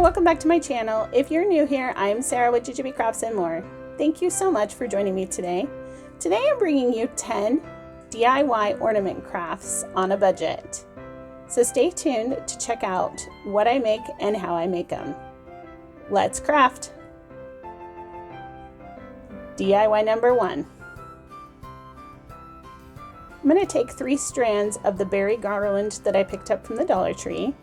welcome back to my channel. If you're new here, I'm Sarah with Jujube Crafts and More. Thank you so much for joining me today. Today I'm bringing you 10 DIY ornament crafts on a budget. So stay tuned to check out what I make and how I make them. Let's craft. DIY number 1. I'm going to take 3 strands of the berry garland that I picked up from the Dollar Tree,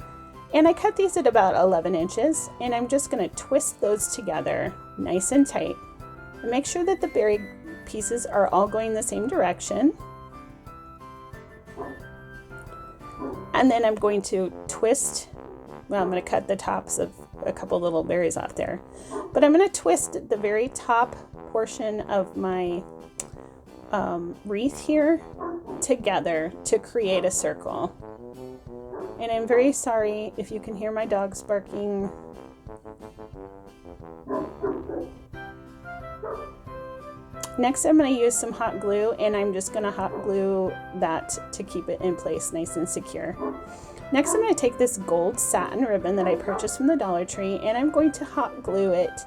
and I cut these at about 11 inches, and I'm just going to twist those together nice and tight and make sure that the berry pieces are all going the same direction. And then I'm going to twist, well, I'm going to cut the tops of a couple little berries off there, but I'm going to twist the very top portion of my wreath here together to create a circle. And I'm very sorry if you can hear my dogs barking. Next, I'm going to use some hot glue, and I'm just going to hot glue that to keep it in place nice and secure. Next, I'm going to take this gold satin ribbon that I purchased from the Dollar Tree, and I'm going to hot glue it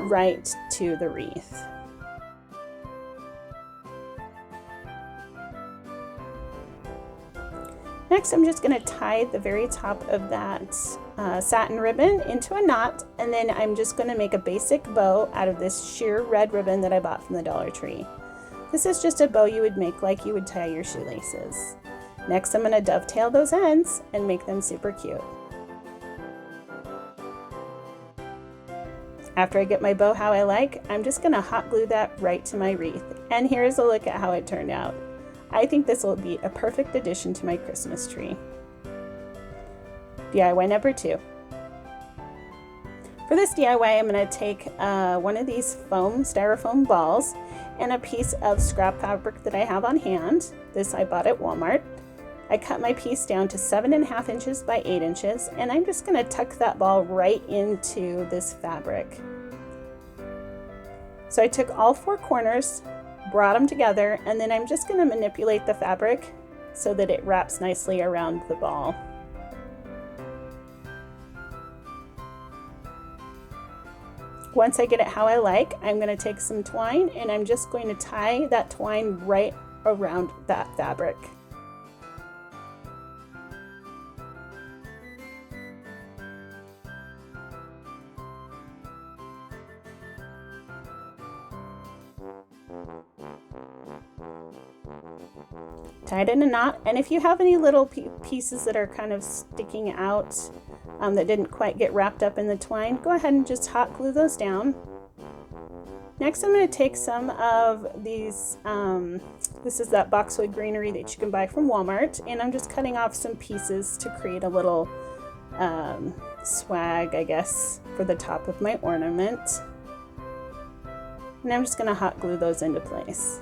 right to the wreath. Next, I'm just going to tie the very top of that satin ribbon into a knot, and then I'm just going to make a basic bow out of this sheer red ribbon that I bought from the Dollar Tree. This is just a bow you would make like you would tie your shoelaces. Next, I'm going to dovetail those ends and make them super cute. After I get my bow how I like, I'm just going to hot glue that right to my wreath. And here's a look at how it turned out. I think this will be a perfect addition to my Christmas tree. DIY number 2. For this DIY, I'm going to take one of these styrofoam balls and a piece of scrap fabric that I have on hand. This I bought at Walmart. I cut my piece down to 7.5 inches by 8 inches, and I'm just going to tuck that ball right into this fabric. So I took all 4 corners, brought them together, and then I'm just going to manipulate the fabric so that it wraps nicely around the ball. Once I get it how I like, I'm going to take some twine, and I'm just going to tie that twine right around that fabric. Tie it in a knot, and if you have any little pieces that are kind of sticking out that didn't quite get wrapped up in the twine, go ahead and just hot glue those down. Next, I'm going to take some of these, this is that boxwood greenery that you can buy from Walmart, and I'm just cutting off some pieces to create a little swag, I guess, for the top of my ornament. And I'm just going to hot glue those into place.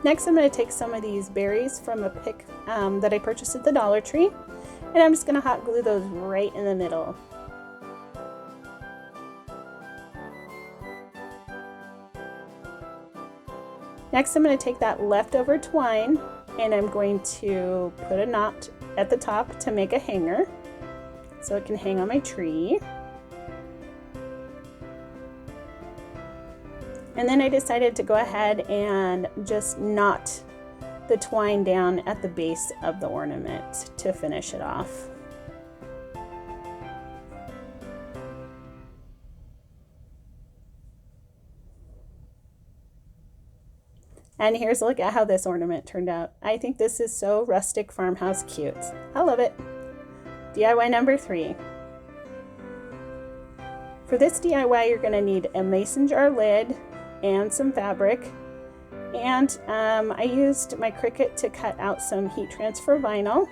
Next, I'm going to take some of these berries from a pick that I purchased at the Dollar Tree, and I'm just going to hot glue those right in the middle. Next, I'm going to take that leftover twine, and I'm going to put a knot at the top to make a hanger so it can hang on my tree. And then I decided to go ahead and just knot the twine down at the base of the ornament to finish it off. And here's a look at how this ornament turned out. I think this is so rustic farmhouse cute. I love it. DIY number 3. For this DIY, you're going to need a mason jar lid and some fabric, and I used my Cricut to cut out some heat transfer vinyl,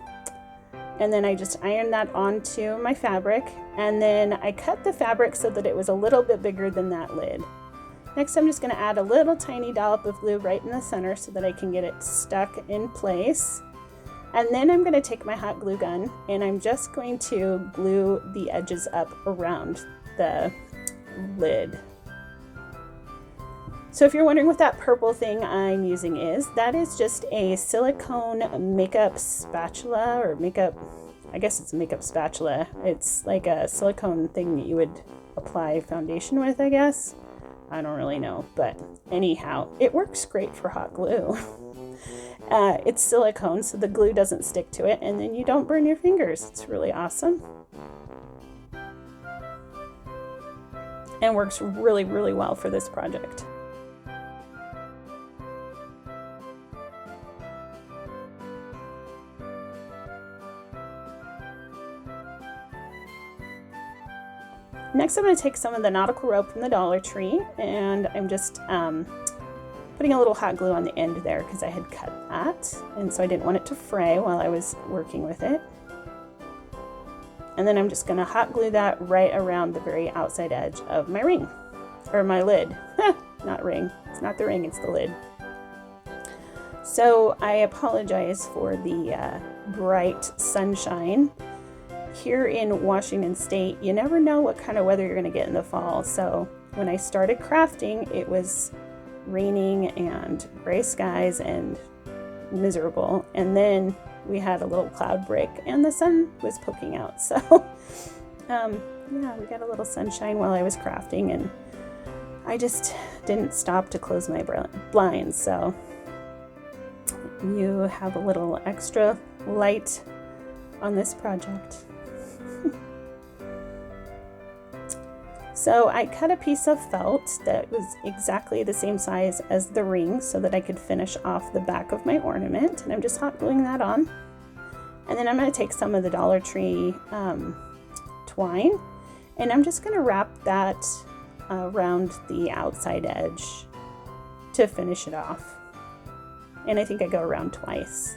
and then I just ironed that onto my fabric, and then I cut the fabric so that it was a little bit bigger than that lid. Next, I'm just going to add a little tiny dollop of glue right in the center so that I can get it stuck in place. And then I'm going to take my hot glue gun and I'm just going to glue the edges up around the lid. So if you're wondering what that purple thing I'm using is, that is just a silicone makeup spatula or makeup, I guess it's a makeup spatula. It's like a silicone thing that you would apply foundation with, I guess. I don't really know, but anyhow, it works great for hot glue. It's silicone, so the glue doesn't stick to it, and then you don't burn your fingers. It's really awesome. And works really, really well for this project. Next, I'm going to take some of the nautical rope from the Dollar Tree, and I'm just putting a little hot glue on the end there because I had cut that, and so I didn't want it to fray while I was working with it. And then I'm just going to hot glue that right around the very outside edge of my ring, or my lid. Not ring. It's not the ring, it's the lid. So I apologize for the bright sunshine. Here in Washington State, you never know what kind of weather you're going to get in the fall. So when I started crafting, it was raining and gray skies and miserable. And then we had a little cloud break and the sun was poking out. So yeah, we got a little sunshine while I was crafting, and I just didn't stop to close my blinds. So you have a little extra light on this project. So I cut a piece of felt that was exactly the same size as the ring so that I could finish off the back of my ornament, and I'm just hot gluing that on. And then I'm going to take some of the Dollar Tree twine, and I'm just going to wrap that around the outside edge to finish it off. And I think I go around twice.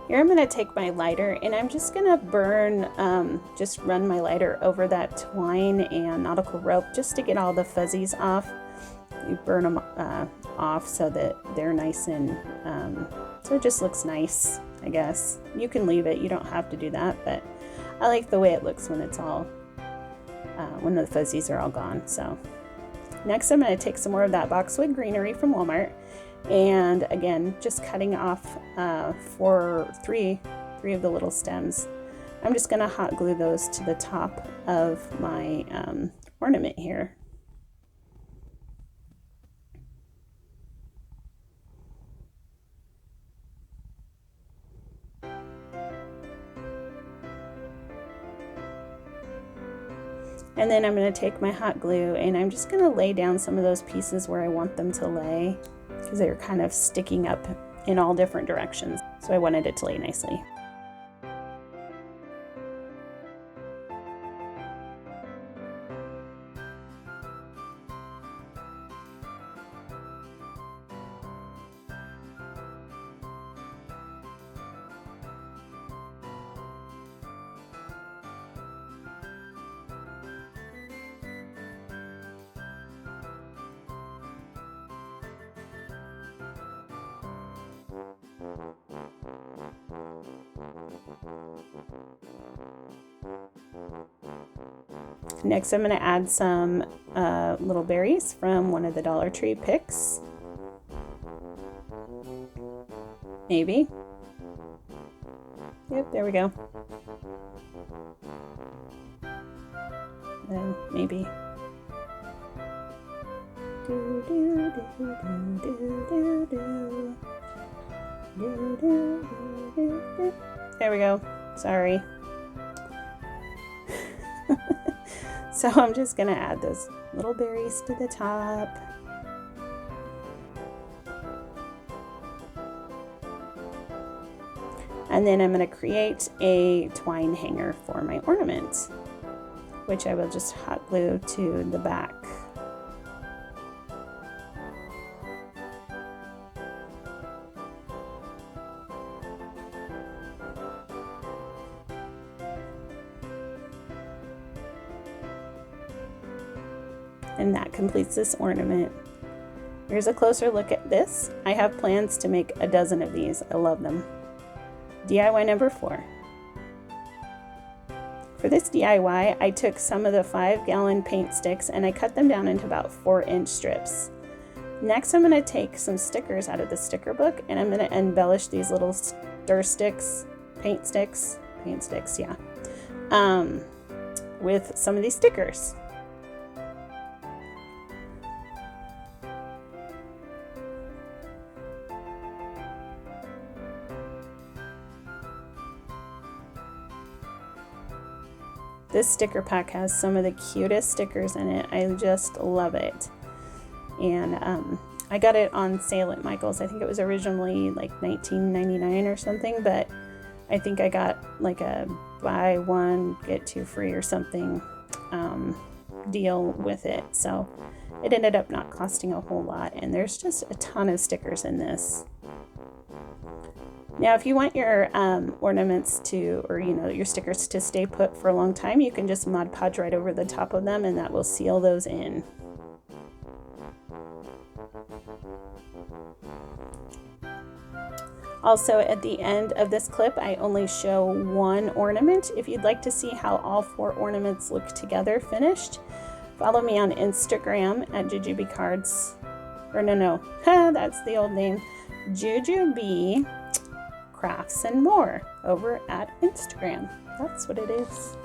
Here I'm going to take my lighter and I'm just going to burn, just run my lighter over that twine and nautical rope just to get all the fuzzies off. You burn them off so that they're nice and, so it just looks nice, I guess. You can leave it, you don't have to do that, but I like the way it looks when it's all, when the fuzzies are all gone. So next I'm going to take some more of that boxwood greenery from Walmart. And again, just cutting off for three of the little stems. I'm just going to hot glue those to the top of my ornament here. And then I'm going to take my hot glue and I'm just going to lay down some of those pieces where I want them to lay, because they're kind of sticking up in all different directions. So I wanted it to lay nicely. Next, I'm going to add some little berries from one of the Dollar Tree picks. Maybe. Yep, there we go. And maybe. There we go. Sorry. So I'm just gonna add those little berries to the top. And then I'm going to create a twine hanger for my ornament, which I will just hot glue to the back. And that completes this ornament. Here's a closer look at this. I have plans to make a dozen of these. I love them. DIY number 4. For this DIY, I took some of the 5-gallon paint sticks and I cut them down into about 4-inch strips. Next, I'm going to take some stickers out of the sticker book and I'm going to embellish these little stir sticks, paint sticks, yeah, with some of these stickers. This sticker pack has some of the cutest stickers in it. I just love it. And I got it on sale at Michael's. I think it was originally like $19.99 or something, but I think I got like a buy one, get two free or something deal with it. So it ended up not costing a whole lot. And there's just a ton of stickers in this. Now, if you want your ornaments to, or your stickers to stay put for a long time, you can just Mod Podge right over the top of them and that will seal those in. Also, at the end of this clip, I only show one ornament. If you'd like to see how all 4 ornaments look together finished, follow me on Instagram at JujuBeeCards. Or no, that's the old name, JujuBee Crafts and More over at Instagram. That's what it is.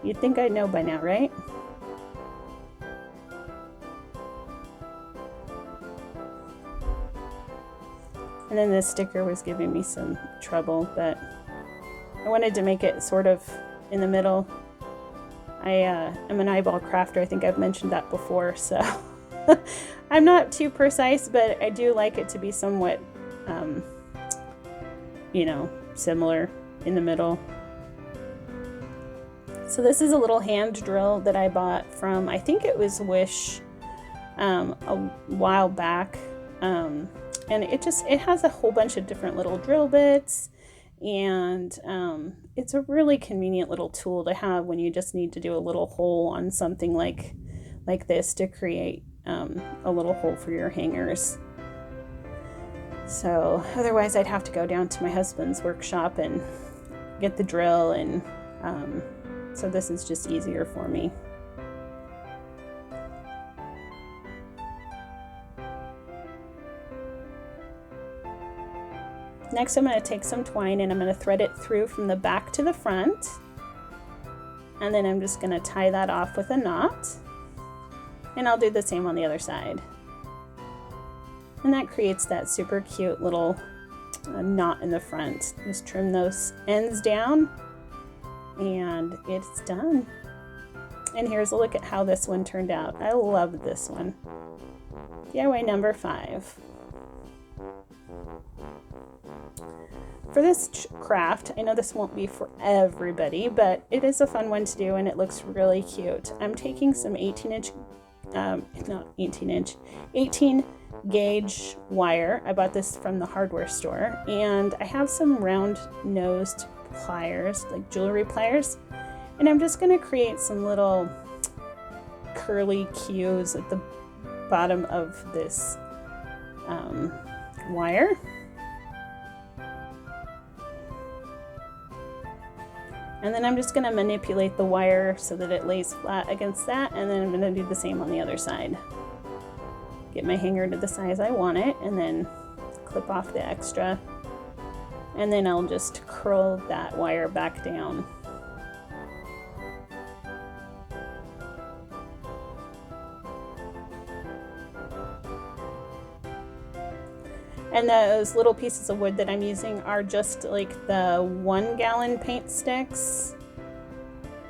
You'd think I'd know by now, right? And then this sticker was giving me some trouble, but I wanted to make it sort of in the middle. I am an eyeball crafter. I think I've mentioned that before, so I'm not too precise, but I do like it to be somewhat, similar in the middle. So this is a little hand drill that I bought from, I think it was Wish a while back. And it has a whole bunch of different little drill bits, and it's a really convenient little tool to have when you just need to do a little hole on something like this to create a little hole for your hangers. So otherwise I'd have to go down to my husband's workshop and get the drill, and so this is just easier for me. Next, I'm going to take some twine and I'm going to thread it through from the back to the front. And then I'm just going to tie that off with a knot. And I'll do the same on the other side. And that creates that super cute little knot in the front. Just trim those ends down and it's done. And here's a look at how this one turned out. I love this one. DIY number 5. For this craft, I know this won't be for everybody, but it is a fun one to do and it looks really cute. I'm taking some 18 gauge wire. I bought this from the hardware store, and I have some round nosed pliers, like jewelry pliers, and I'm just going to create some little curly cues at the bottom of this wire. And then I'm just going to manipulate the wire so that it lays flat against that, and then I'm going to do the same on the other side. Get my hanger to the size I want it, and then clip off the extra. And then I'll just curl that wire back down. And those little pieces of wood that I'm using are just like the 1 gallon paint sticks.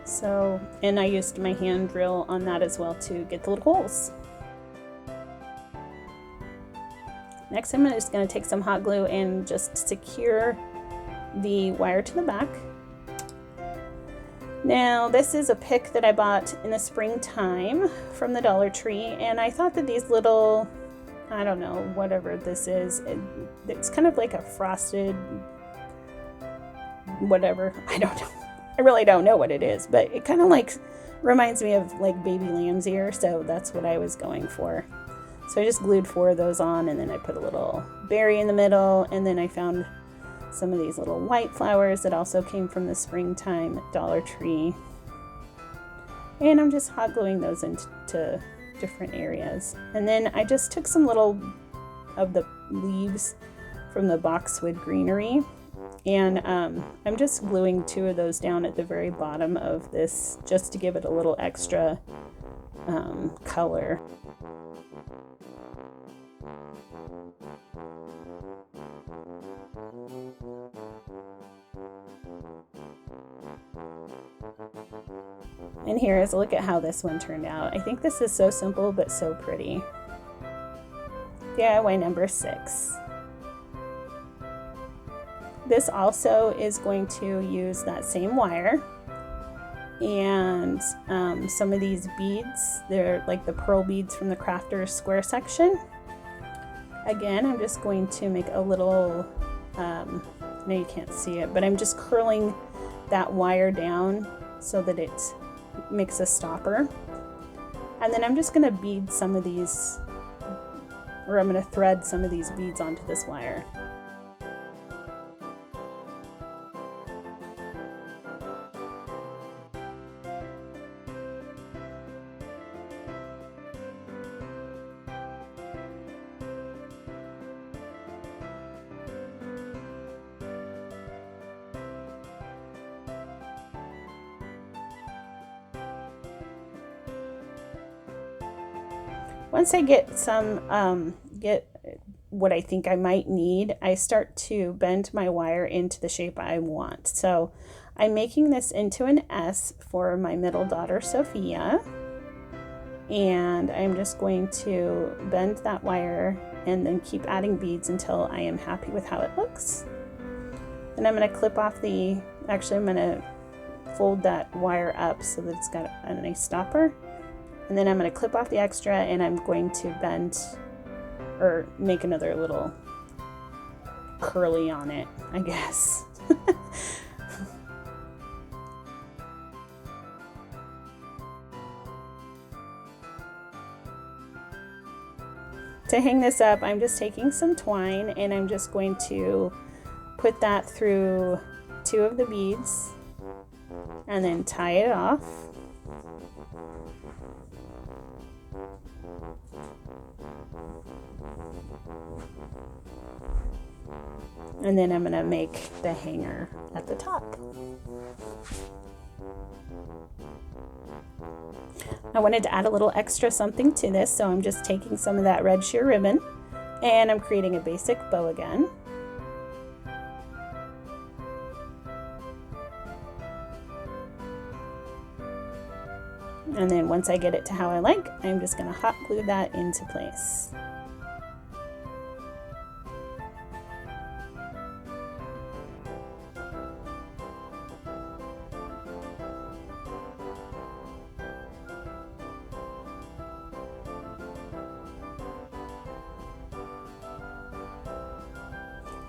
So, and I used my hand drill on that as well to get the little holes. Next, I'm just going to take some hot glue and just secure the wire to the back. Now, this is a pick that I bought in the springtime from the Dollar Tree, and I thought that these little, I don't know, whatever this is, it's kind of like a frosted whatever, I don't know. I really don't know what it is, but it kind of like reminds me of like baby lamb's ear, so that's what I was going for. So I just glued 4 of those on, and then I put a little berry in the middle, and then I found some of these little white flowers that also came from the springtime Dollar Tree. And I'm just hot gluing those into different areas. And then I just took some little of the leaves from the boxwood greenery, and I'm just gluing 2 of those down at the very bottom of this just to give it a little extra color. And here is a look at how this one turned out. I think this is so simple but so pretty. DIY number 6. This also is going to use that same wire and some of these beads. They're like the pearl beads from the Crafter's Square section. Again, I'm just going to make a little, no, you can't see it, but I'm just curling that wire down so that it makes a stopper. And then I'm just going to bead some of these, or I'm going to thread some of these beads onto this wire. Once I get some, get what I think I might need, I start to bend my wire into the shape I want. So I'm making this into an S for my middle daughter, Sophia. And I'm just going to bend that wire and then keep adding beads until I am happy with how it looks. Then I'm going to clip off the, actually I'm going to fold that wire up so that it's got a nice stopper. And then I'm going to clip off the extra, and I'm going to bend or make another little curly on it, I guess. To hang this up, I'm just taking some twine, and I'm just going to put that through 2 of the beads and then tie it off. And then I'm going to make the hanger at the top. I wanted to add a little extra something to this, so I'm just taking some of that red sheer ribbon and I'm creating a basic bow again. And then once I get it to how I like, I'm just going to hot glue that into place.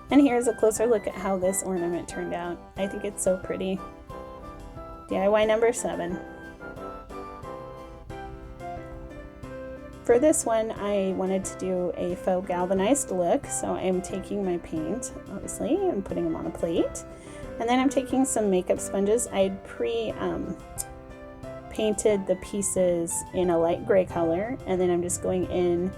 And here's a closer look at how this ornament turned out. I think it's so pretty. DIY number 7. For this one, I wanted to do a faux galvanized look, so I'm taking my paint, obviously, and putting them on a plate. And then I'm taking some makeup sponges. I had painted the pieces in a light gray color, and then I'm just going in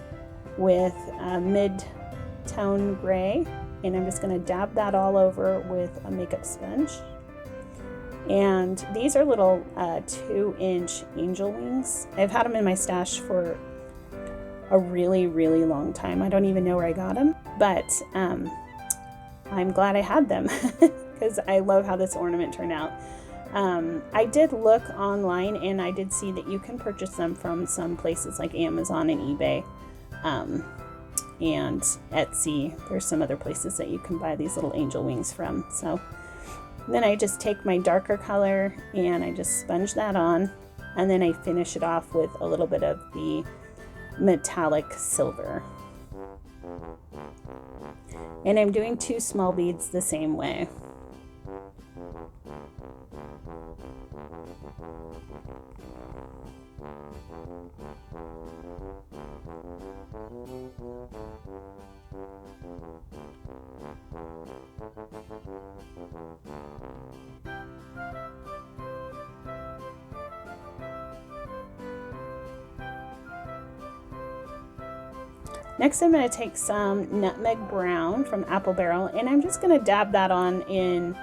with a mid-tone gray and I'm just going to dab that all over with a makeup sponge. And these are little 2-inch angel wings. I've had them in my stash for a really, really long time. I don't even know where I got them, but I'm glad I had them because I love how this ornament turned out. I did look online and I did see that you can purchase them from some places like Amazon and eBay and Etsy. There's some other places that you can buy these little angel wings from. So then I just take my darker color and I just sponge that on, and then I finish it off with a little bit of the metallic silver. And I'm doing 2 small beads the same way. Next, I'm going to take some nutmeg brown from Apple Barrel, and I'm just going to dab that on in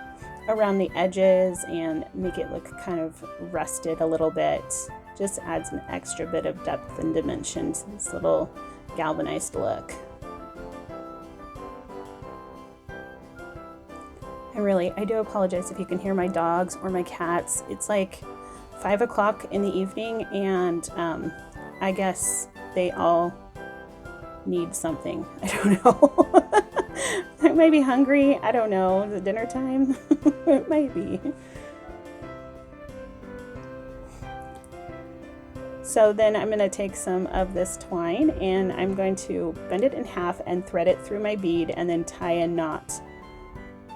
around the edges and make it look kind of rusted a little bit. Just adds an extra bit of depth and dimension to this little galvanized look. And I do apologize if you can hear my dogs or my cats. It's like 5 o'clock in the evening, and I guess they all need something. I don't know. They might be hungry. I don't know. Is it dinner time? It might be. So then I'm going to take some of this twine and I'm going to bend it in half and thread it through my bead and then tie a knot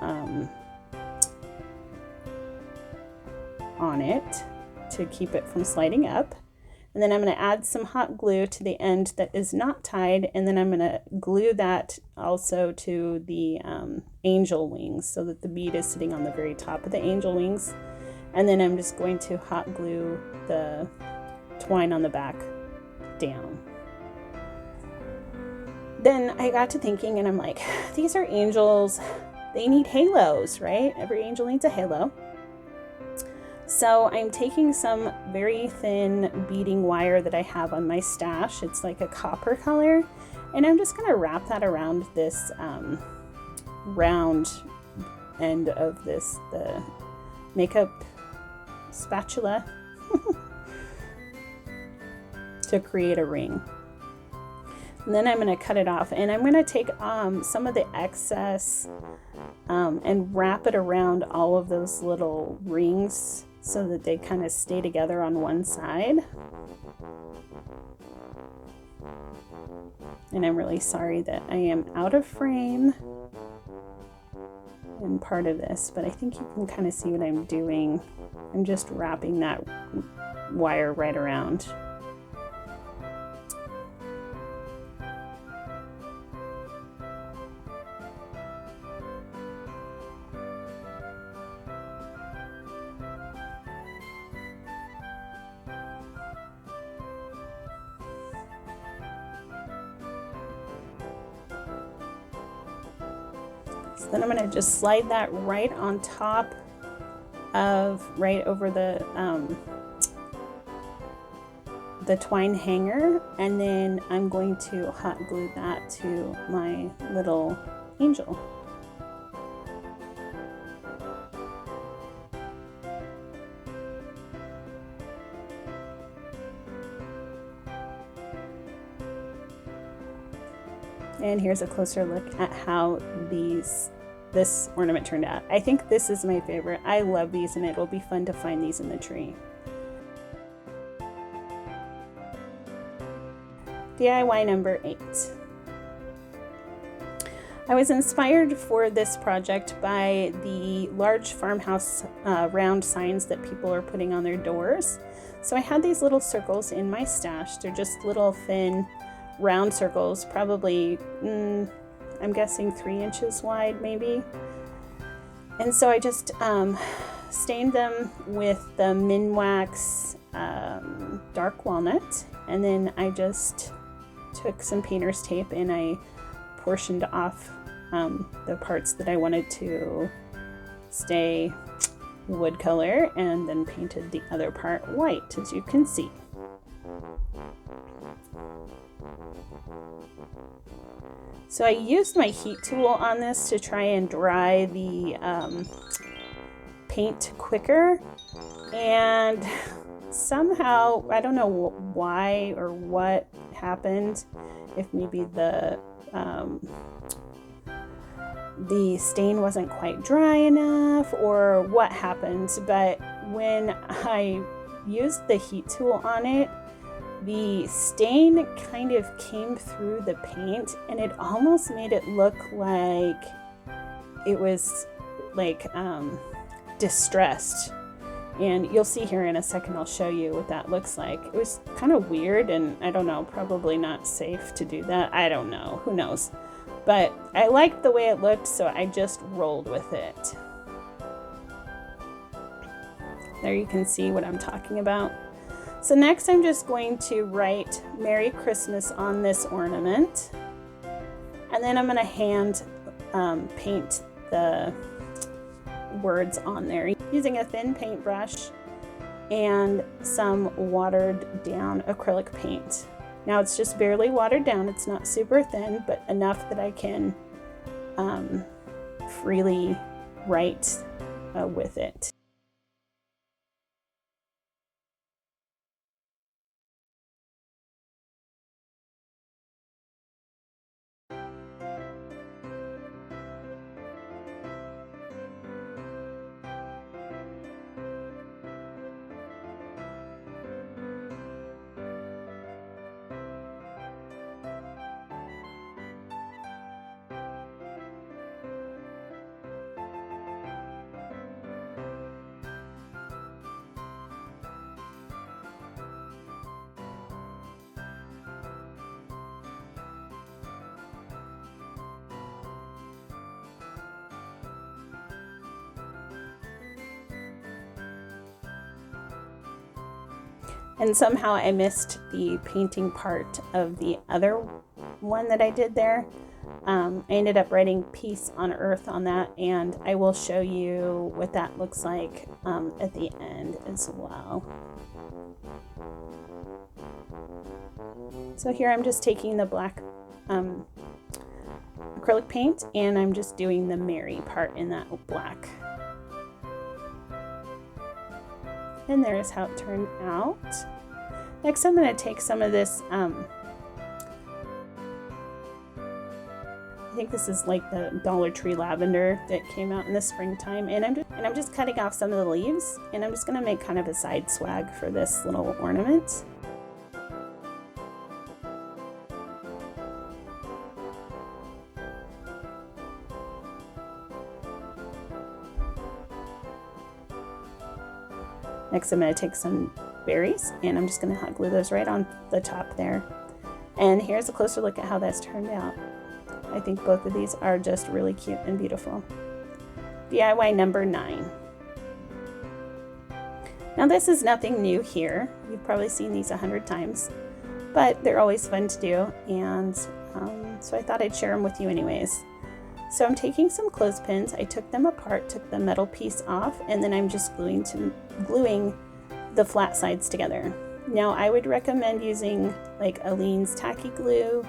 on it to keep it from sliding up. And then I'm going to add some hot glue to the end that is not tied, and then I'm going to glue that also to the angel wings so that the bead is sitting on the very top of the angel wings. And then I'm just going to hot glue the twine on the back down. Then I got to thinking, and I'm like, these are angels. They need halos, right? Every angel needs a halo. So I'm taking some very thin beading wire that I have on my stash. It's like a copper color, and I'm just going to wrap that around this round end of the makeup spatula to create a ring. And then I'm going to cut it off, and I'm going to take some of the excess and wrap it around all of those little rings so that they kind of stay together on one side. And I'm really sorry that I am out of frame in part of this, but I think you can kind of see what I'm doing. I'm just wrapping that wire right around. So then I'm going to just slide that right on top of, right over the twine hanger, and then I'm going to hot glue that to my little angel. And here's a closer look at how this ornament turned out. I think this is my favorite. I love these, and it will be fun to find these in the tree. DIY number 8. I was inspired for this project by the large farmhouse round signs that people are putting on their doors. So I had these little circles in my stash. They're just little thin round circles, probably I'm guessing 3 inches wide maybe. And so I just stained them with the Minwax dark walnut, and then I just took some painter's tape and I portioned off the parts that I wanted to stay wood color, and then painted the other part white, as you can see. So I used my heat tool on this to try and dry the paint quicker, and somehow, I don't know why or what happened, if maybe the stain wasn't quite dry enough or what happened, but when I used the heat tool on it, the stain kind of came through the paint, and it almost made it look like it was like distressed. And you'll see here in a second, I'll show you what that looks like. It was kind of weird, and I don't know, probably not safe to do that. I don't know, who knows? But I liked the way it looked, so I just rolled with it. There you can see what I'm talking about. So next I'm just going to write Merry Christmas on this ornament. And then I'm going to hand paint the words on there using a thin paintbrush and some watered down acrylic paint. Now it's just barely watered down. It's not super thin, but enough that I can freely write with it. And somehow I missed the painting part of the other one that I did there. I ended up writing Peace on Earth on that, and I will show you what that looks like at the end as well. So here I'm just taking the black acrylic paint, and I'm just doing the Mary part in that black. And there's how it turned out. Next, I'm going to take some of this, I think this is like the Dollar Tree lavender that came out in the springtime, and I'm just cutting off some of the leaves, and I'm just going to make kind of a side swag for this little ornament. Next, I'm going to take some berries, and I'm just going to hot glue those right on the top there. And here's a closer look at how that's turned out. I think both of these are just really cute and beautiful. DIY number 9. Now this is nothing new here. You've probably seen these 100 times, but they're always fun to do, and so I thought I'd share them with you anyways. So I'm taking some clothespins. I took them apart, took the metal piece off, and then I'm just gluing the flat sides together. Now I would recommend using like Aleene's tacky glue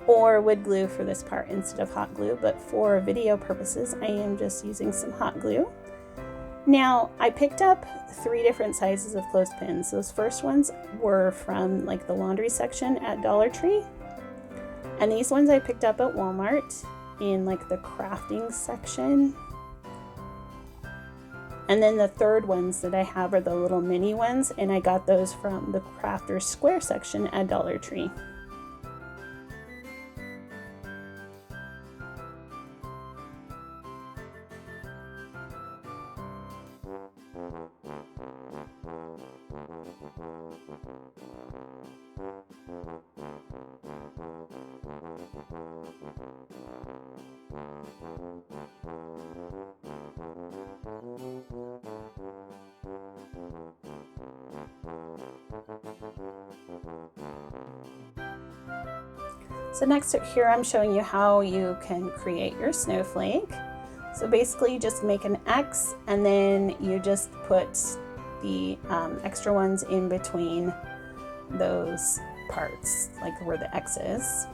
or wood glue for this part instead of hot glue, but for video purposes I am just using some hot glue. Now I picked up 3 different sizes of clothespins. Those first ones were from like the laundry section at Dollar Tree, and these ones I picked up at Walmart in like the crafting section. And then the third ones that I have are the little mini ones, and I got those from the Crafter's Square section at Dollar Tree. So next here I'm showing you how you can create your snowflake. So basically you just make an X and then you just put the extra ones in between those parts, like where the X is.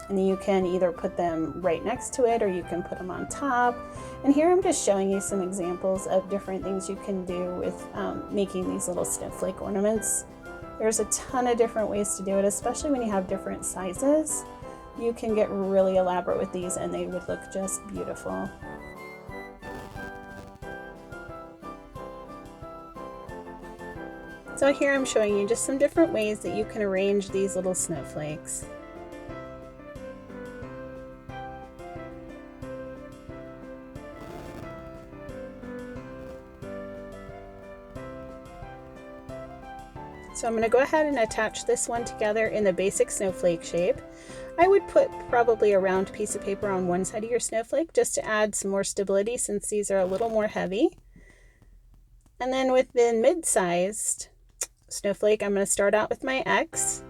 And then you can either put them right next to it or you can put them on top. And here I'm just showing you some examples of different things you can do with making these little snowflake ornaments. There's a ton of different ways to do it, especially when you have different sizes. You can get really elaborate with these and they would look just beautiful. So here I'm showing you just some different ways that you can arrange these little snowflakes. So I'm going to go ahead and attach this one together in the basic snowflake shape. I would put probably a round piece of paper on one side of your snowflake just to add some more stability since these are a little more heavy. And then with the mid-sized snowflake, I'm going to start out with my X,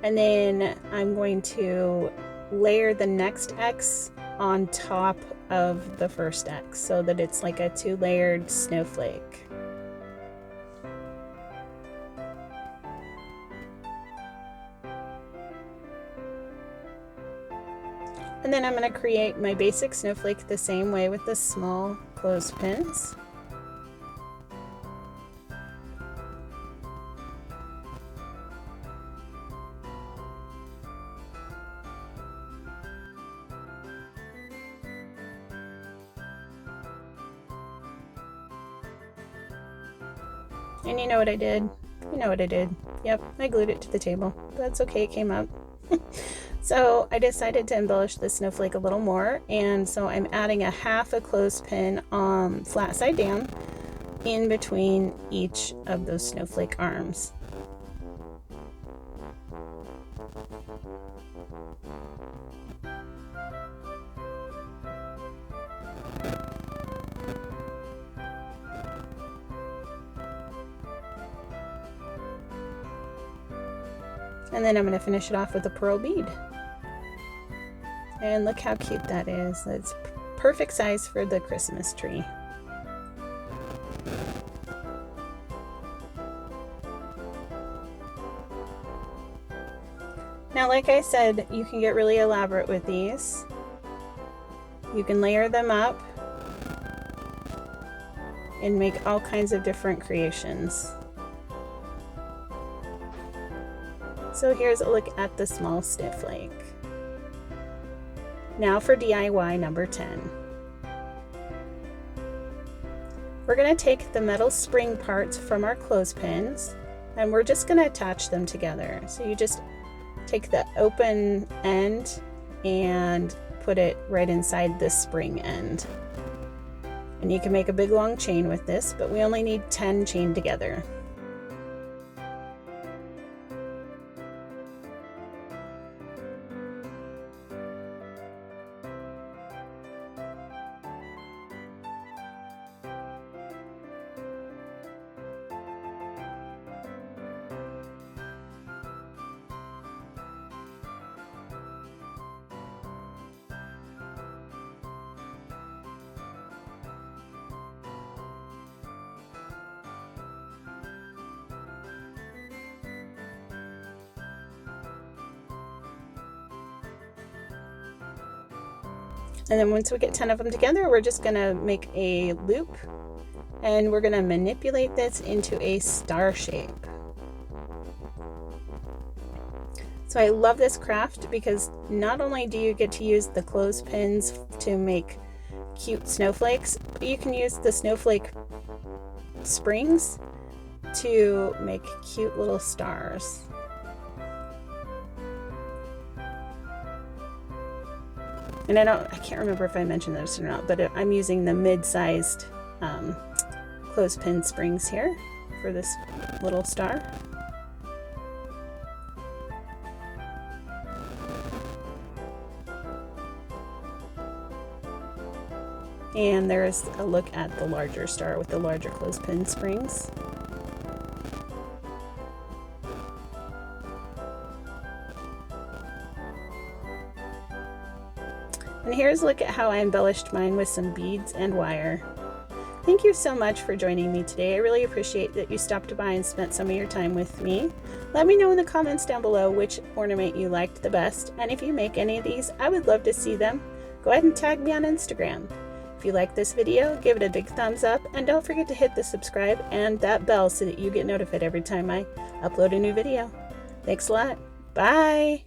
and then I'm going to layer the next X on top of the first X so that it's like a two-layered snowflake. And then I'm going to create my basic snowflake the same way with the small clothespins. And you know what I did? You know what I did. Yep, I glued it to the table. That's okay, it came up. So I decided to embellish the snowflake a little more, and so I'm adding a half a clothespin flat side down in between each of those snowflake arms. And then I'm going to finish it off with a pearl bead. And look how cute that is. That's perfect size for the Christmas tree. Now, like I said, you can get really elaborate with these. You can layer them up and make all kinds of different creations. So here's a look at the small snowflake. Now for DIY number 10. We're going to take the metal spring parts from our clothespins and we're just going to attach them together. So you just take the open end and put it right inside the spring end. And you can make a big long chain with this, but we only need 10 chained together. And then once we get 10 of them together, we're just going to make a loop and we're going to manipulate this into a star shape. So I love this craft because not only do you get to use the clothespins to make cute snowflakes, but you can use the snowflake springs to make cute little stars. And I can't remember if I mentioned this or not, but I'm using the mid-sized clothespin springs here for this little star. And there's a look at the larger star with the larger clothespin springs. And here's a look at how I embellished mine with some beads and wire. Thank you so much for joining me today. I really appreciate that you stopped by and spent some of your time with me. Let me know in the comments down below which ornament you liked the best, and if you make any of these, I would love to see them. Go ahead and tag me on Instagram. If you like this video, give it a big thumbs up, and don't forget to hit the subscribe and that bell so that you get notified every time I upload a new video. Thanks a lot. Bye!